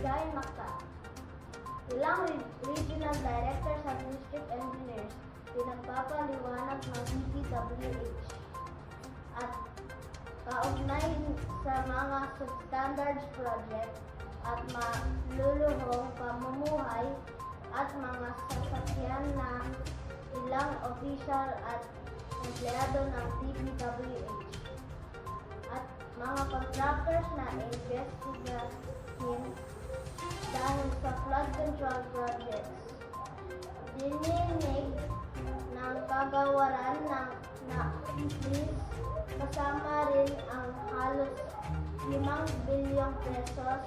Shine Mactan. Ilang regional directors at district engineers pinagpapaliwanag ng DPWH at kaugnay sa mga substandards project at maluluhong pamumuhay at mga sasakyan na ilang opisyal at empleyado ng DPWH at mga contractors na investigahin dahil sa flood control projects. Dininig ng kagawaran ng police kasama rin ang halos 5 bilyong pesos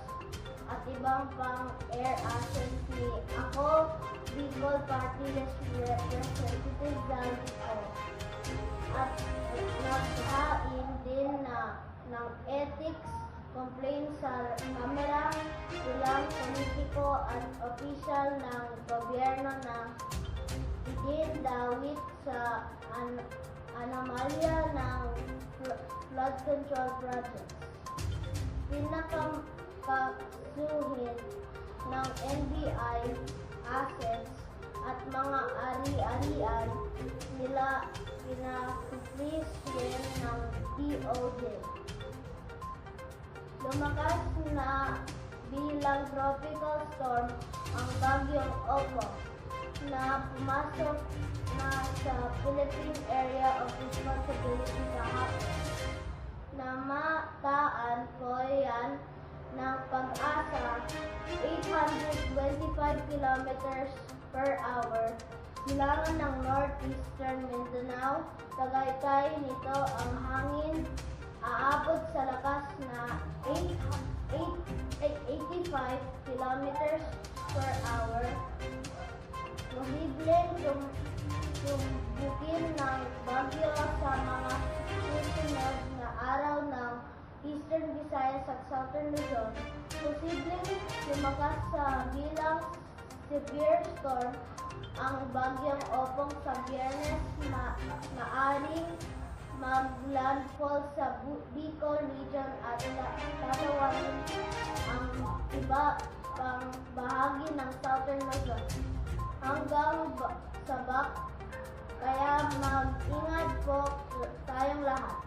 at ibang pang air assets ni Ako Bicol Party List Representative Zaldi O. At naghain din ng ethics complaint sa kamera ilang politiko at opisyal ng gobyerno na idindawit sa anomalya ng flood control projects. Pinakasuhin ng NBI assets at mga ari-arian nila pinag-freeze rin ng DOJ. Lumakas na bilang tropical storm ang bagyong Opo na pumasok na sa Philippine Area of Responsibility kahapon. Namataan po yan ng Pag-asa 825 kilometers per hour silangan ng northeastern Mindanao. Tagaytay nito ang hangin aabot sa lakas na 85 kilometers per hour. Posibleng tumbukin ng bagyo sa mga susunod na araw ng Eastern Visayas at Southern Luzon. Posibleng lumakas sa bilang severe storm ang bagyong Opong sa Biyernes na maaring mag-landfall sa Bicol region at tatawagin ang iba pang bahagi ng Southern Luzon hanggang sa Bac. Kaya mag-ingat po tayong lahat.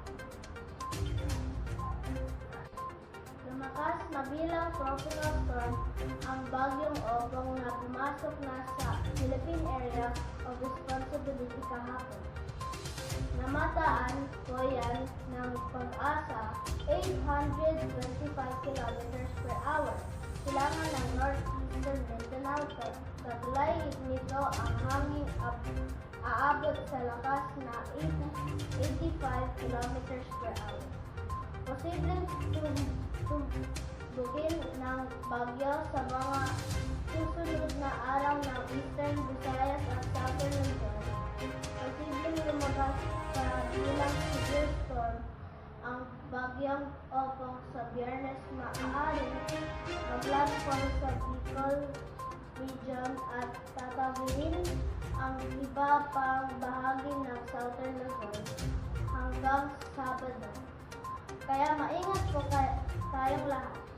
Lumakas na bilang tropical storm ang bagyong Opong na pumasok na sa Philippine Area of Responsibility kahapon. Namataan po yan ng Pag-asa 825 kilometers per hour silangan ng northeastern Mindanao. Kaglay nito ang hangin aabot sa lakas na 85 kilometers per hour. Posibleng tumbukin ng bagyo sa mga susunod na araw ng Eastern Visayas at Southern Luzon. Posibleng lumagas sa bilang severe storm ang bagyong Opong sa Biyernes na maaaring mag-landfall sa Bicol region at tatawin ang iba pang bahagi ng Southern Luzon hanggang Sabado. Kaya maingat po tayong lahat.